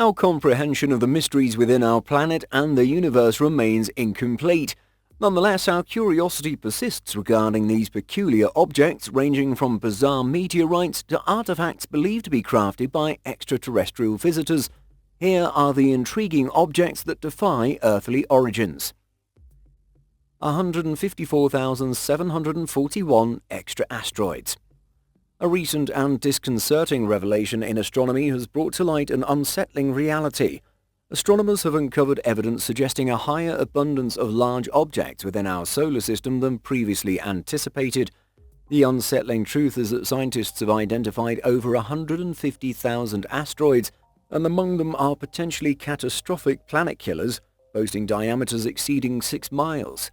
Our comprehension of the mysteries within our planet and the universe remains incomplete. Nonetheless, our curiosity persists regarding these peculiar objects, ranging from bizarre meteorites to artifacts believed to be crafted by extraterrestrial visitors. Here are the intriguing objects that defy earthly origins. 154,741 extra asteroids. A recent and disconcerting revelation in astronomy has brought to light an unsettling reality. Astronomers have uncovered evidence suggesting a higher abundance of large objects within our solar system than previously anticipated. The unsettling truth is that scientists have identified over 150,000 asteroids, and among them are potentially catastrophic planet killers, boasting diameters exceeding 6 miles.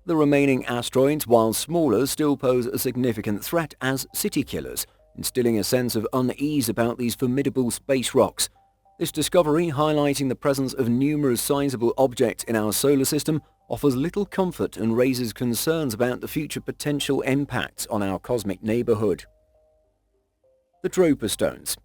The remaining asteroids, while smaller, still pose a significant threat as city killers, instilling a sense of unease about these formidable space rocks. This discovery, highlighting the presence of numerous sizable objects in our solar system, offers little comfort and raises concerns about the future potential impacts on our cosmic neighborhood. The Droper Stones.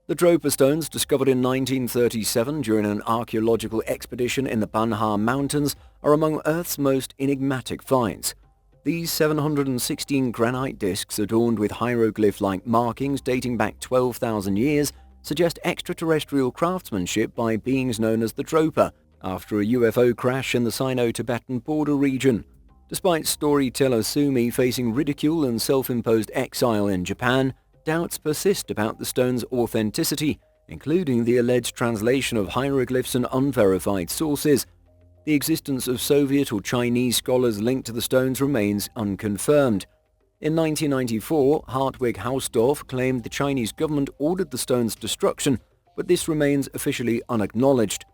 The Droper Stones, discovered in 1937 during an archaeological expedition in the Banhar Mountains, are among Earth's most enigmatic finds. These 716 granite discs, adorned with hieroglyph-like markings dating back 12,000 years, suggest extraterrestrial craftsmanship by beings known as the Droper, after a UFO crash in the Sino-Tibetan border region. Despite storyteller Sumi facing ridicule and self-imposed exile in Japan, doubts persist about the stones' authenticity, including the alleged translation of hieroglyphs and unverified sources. The existence of Soviet or Chinese scholars linked to the stones remains unconfirmed. In 1994, Hartwig Hausdorff claimed the Chinese government ordered the stones' destruction, but this remains officially unacknowledged.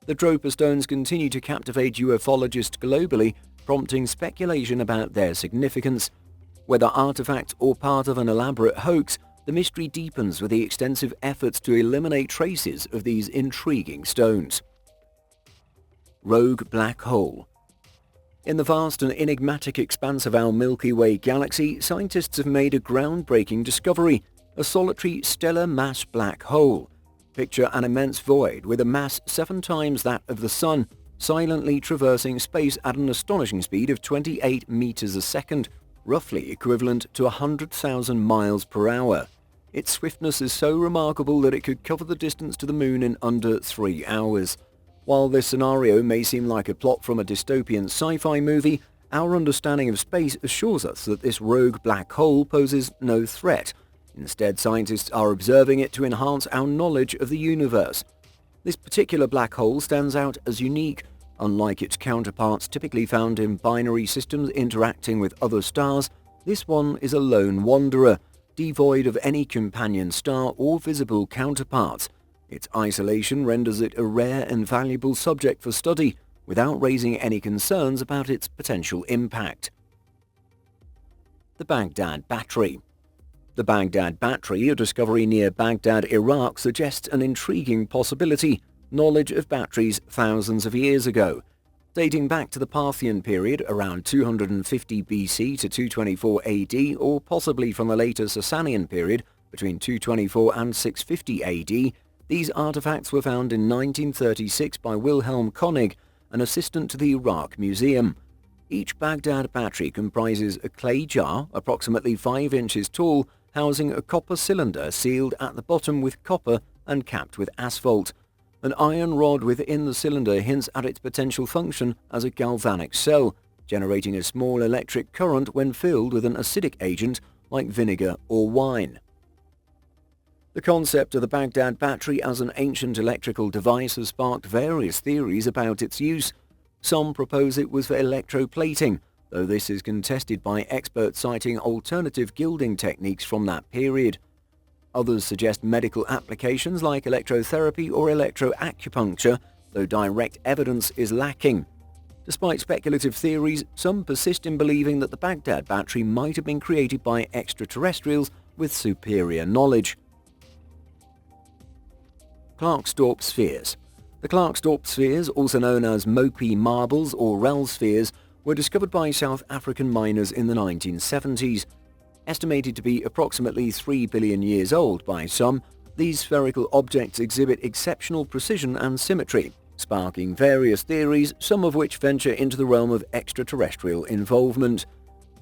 The Droper stones continue to captivate ufologists globally, prompting speculation about their significance. Whether artifacts or part of an elaborate hoax, the mystery deepens with the extensive efforts to eliminate traces of these intriguing stones. Rogue Black Hole. In the vast and enigmatic expanse of our Milky Way galaxy, scientists have made a groundbreaking discovery: a solitary stellar mass black hole. Picture an immense void with a mass 7 times that of the Sun, silently traversing space at an astonishing speed of 28 meters a second, roughly equivalent to 100,000 miles per hour. Its swiftness is so remarkable that it could cover the distance to the Moon in under 3 hours. While this scenario may seem like a plot from a dystopian sci-fi movie, our understanding of space assures us that this rogue black hole poses no threat. Instead, scientists are observing it to enhance our knowledge of the universe. This particular black hole stands out as unique. Unlike its counterparts typically found in binary systems interacting with other stars, this one is a lone wanderer, devoid of any companion star or visible counterparts. Its isolation renders it a rare and valuable subject for study, without raising any concerns about its potential impact. The Baghdad Battery. The Baghdad Battery, a discovery near Baghdad, Iraq, suggests an intriguing possibility: knowledge of batteries thousands of years ago. Dating back to the Parthian period, around 250 BC to 224 AD, or possibly from the later Sasanian period, between 224 and 650 AD, these artifacts were found in 1936 by Wilhelm Koenig, an assistant to the Iraq Museum. Each Baghdad battery comprises a clay jar, approximately 5 inches tall, housing a copper cylinder sealed at the bottom with copper and capped with asphalt. An iron rod within the cylinder hints at its potential function as a galvanic cell, generating a small electric current when filled with an acidic agent like vinegar or wine. The concept of the Baghdad Battery as an ancient electrical device has sparked various theories about its use. Some propose it was for electroplating, though this is contested by experts citing alternative gilding techniques from that period. Others suggest medical applications like electrotherapy or electroacupuncture, though direct evidence is lacking. Despite speculative theories, some persist in believing that the Baghdad Battery might have been created by extraterrestrials with superior knowledge. Clarkstor Spheres. The Clarkstor Spheres, also known as Mopi marbles or Rel spheres, were discovered by South African miners in the 1970s. Estimated to be approximately 3 billion years old by some, These spherical objects exhibit exceptional precision and symmetry, sparking various theories, some of which venture into the realm of extraterrestrial involvement.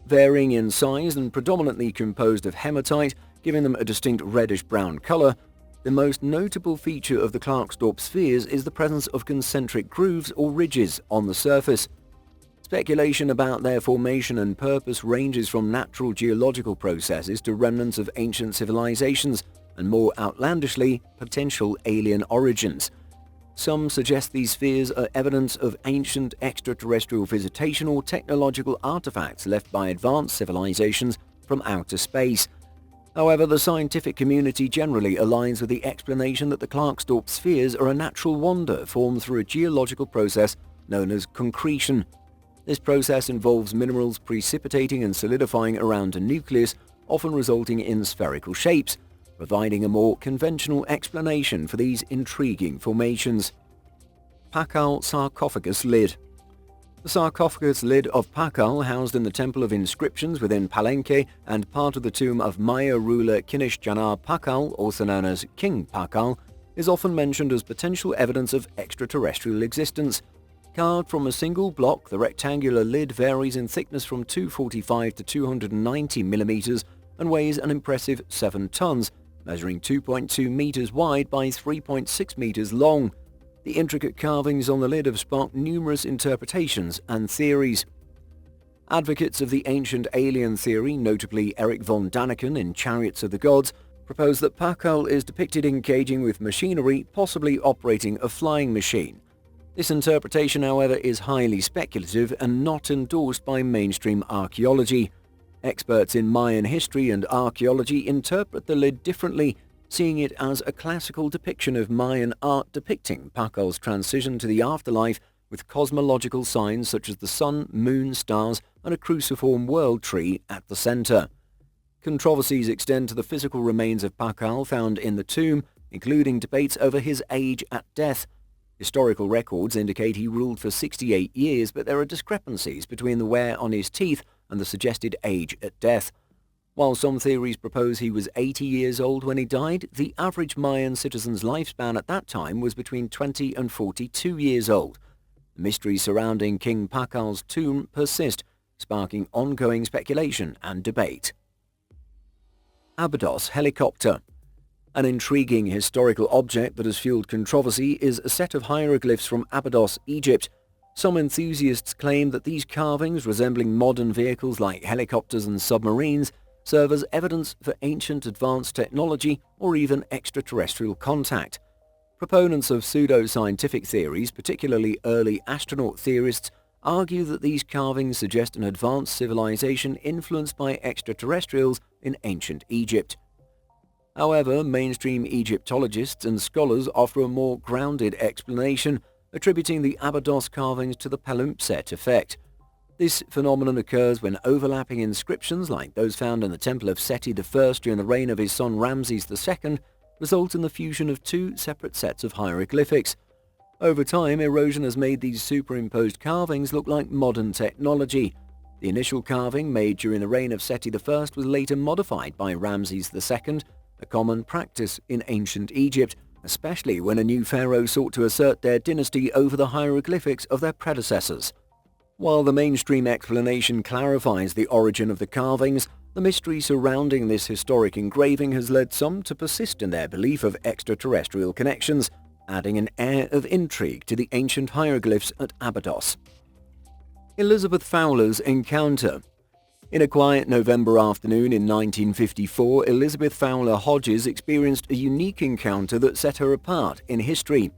Varying in size and predominantly composed of hematite, giving them a distinct reddish-brown color, the most notable feature of the Clarkstor Spheres is the presence of concentric grooves or ridges on the surface. Speculation about their formation and purpose ranges from natural geological processes to remnants of ancient civilizations, and more outlandishly, potential alien origins. Some suggest these spheres are evidence of ancient extraterrestrial visitation or technological artifacts left by advanced civilizations from outer space. However, the scientific community generally aligns with the explanation that the Clarkstor Spheres are a natural wonder formed through a geological process known as concretion. This process involves minerals precipitating and solidifying around a nucleus, often resulting in spherical shapes, providing a more conventional explanation for these intriguing formations. Pakal Sarcophagus Lid. The sarcophagus lid of Pakal, housed in the Temple of Inscriptions within Palenque and part of the tomb of Maya ruler Kinishjanar Pakal, also known as King Pakal, is often mentioned as potential evidence of extraterrestrial existence. Carved from a single block, the rectangular lid varies in thickness from 245 to 290 millimeters and weighs an impressive 7 tons, measuring 2.2 meters wide by 3.6 meters long. The intricate carvings on the lid have sparked numerous interpretations and theories. Advocates of the ancient alien theory, notably Eric von Daniken in Chariots of the Gods, propose that Pakal is depicted engaging with machinery, possibly operating a flying machine. This interpretation, however, is highly speculative and not endorsed by mainstream archaeology. Experts in Mayan history and archaeology interpret the lid differently, seeing it as a classical depiction of Mayan art depicting Pakal's transition to the afterlife with cosmological signs such as the sun, moon, stars, and a cruciform world tree at the center. Controversies extend to the physical remains of Pakal found in the tomb, including debates over his age at death. Historical records indicate he ruled for 68 years, but there are discrepancies between the wear on his teeth and the suggested age at death. While some theories propose he was 80 years old when he died, the average Mayan citizen's lifespan at that time was between 20 and 42 years old. The mysteries surrounding King Pakal's tomb persist, sparking ongoing speculation and debate. Abdos Helicopter. An intriguing historical object that has fueled controversy is a set of hieroglyphs from Abdos, Egypt. Some enthusiasts claim that these carvings, resembling modern vehicles like helicopters and submarines, serve as evidence for ancient advanced technology or even extraterrestrial contact. Proponents of pseudo-scientific theories, particularly early astronaut theorists, argue that these carvings suggest an advanced civilization influenced by extraterrestrials in ancient Egypt. However, mainstream Egyptologists and scholars offer a more grounded explanation, attributing the Abdos carvings to the palimpsest effect. This phenomenon occurs when overlapping inscriptions like those found in the Temple of Seti I during the reign of his son Ramses II result in the fusion of two separate sets of hieroglyphics. Over time, erosion has made these superimposed carvings look like modern technology. The initial carving, made during the reign of Seti I, was later modified by Ramses II, a common practice in ancient Egypt, especially when a new pharaoh sought to assert their dynasty over the hieroglyphics of their predecessors. While the mainstream explanation clarifies the origin of the carvings, the mystery surrounding this historic engraving has led some to persist in their belief of extraterrestrial connections, adding an air of intrigue to the ancient hieroglyphs at Abdos. Elizabeth Fowler's encounter. In a quiet November afternoon in 1954, Elizabeth Fowler Hodges experienced a unique encounter that set her apart in history.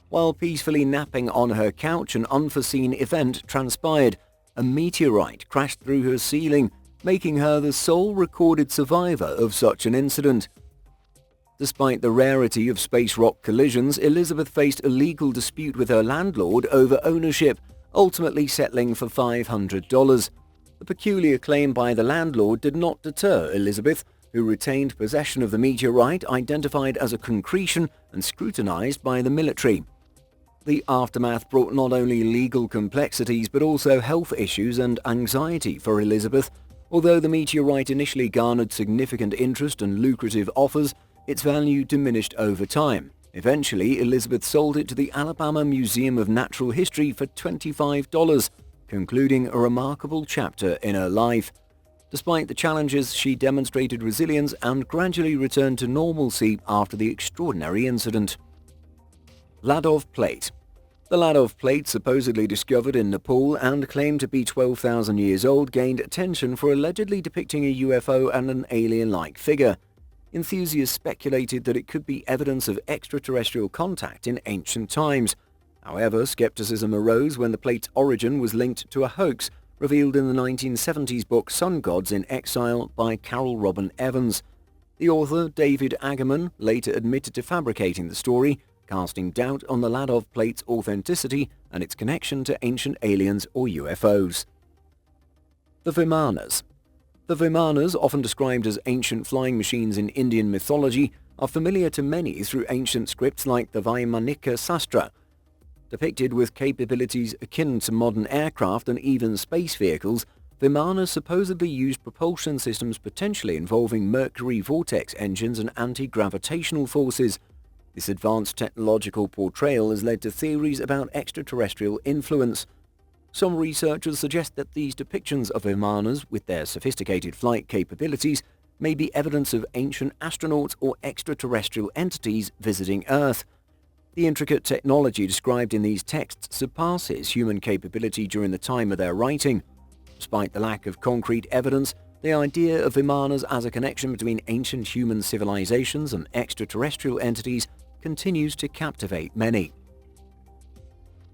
While peacefully napping on her couch, an unforeseen event transpired. A meteorite crashed through her ceiling, making her the sole recorded survivor of such an incident. Despite the rarity of space rock collisions, Elizabeth faced a legal dispute with her landlord over ownership, ultimately settling for $500. The peculiar claim by the landlord did not deter Elizabeth, who retained possession of the meteorite, identified as a concretion and scrutinized by the military. The aftermath brought not only legal complexities but also health issues and anxiety for Elizabeth. Although the meteorite initially garnered significant interest and lucrative offers, its value diminished over time. Eventually, Elizabeth sold it to the Alabama Museum of Natural History for $25, concluding a remarkable chapter in her life. Despite the challenges, she demonstrated resilience and gradually returned to normalcy after the extraordinary incident. Ladov Plate. The Ladov Plate, supposedly discovered in Nepal and claimed to be 12,000 years old, gained attention for allegedly depicting a UFO and an alien-like figure. Enthusiasts speculated that it could be evidence of extraterrestrial contact in ancient times. However, skepticism arose when the plate's origin was linked to a hoax revealed in the 1970s book Sun Gods in Exile by Carol Robin Evans. The author, David Agerman, later admitted to fabricating the story, casting doubt on the Ladov Plate's authenticity and its connection to ancient aliens or UFOs. The Vimanas. The Vimanas, often described as ancient flying machines in Indian mythology, are familiar to many through ancient scripts like the Vaimanika Sastra. Depicted with capabilities akin to modern aircraft and even space vehicles, Vimana supposedly used propulsion systems potentially involving mercury vortex engines and anti-gravitational forces. This advanced technological portrayal has led to theories about extraterrestrial influence. Some researchers suggest that these depictions of Vimanas, with their sophisticated flight capabilities, may be evidence of ancient astronauts or extraterrestrial entities visiting Earth. The intricate technology described in these texts surpasses human capability during the time of their writing. Despite the lack of concrete evidence, the idea of Vimanas as a connection between ancient human civilizations and extraterrestrial entities continues to captivate many.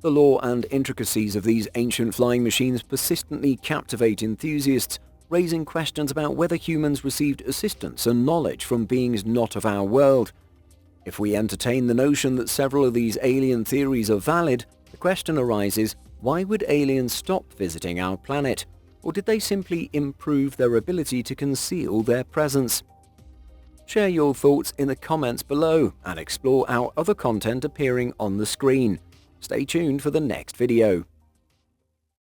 The lore and intricacies of these ancient flying machines persistently captivate enthusiasts, raising questions about whether humans received assistance and knowledge from beings not of our world. If we entertain the notion that several of these alien theories are valid, the question arises, why would aliens stop visiting our planet? Or did they simply improve their ability to conceal their presence? Share your thoughts in the comments below and explore our other content appearing on the screen. Stay tuned for the next video.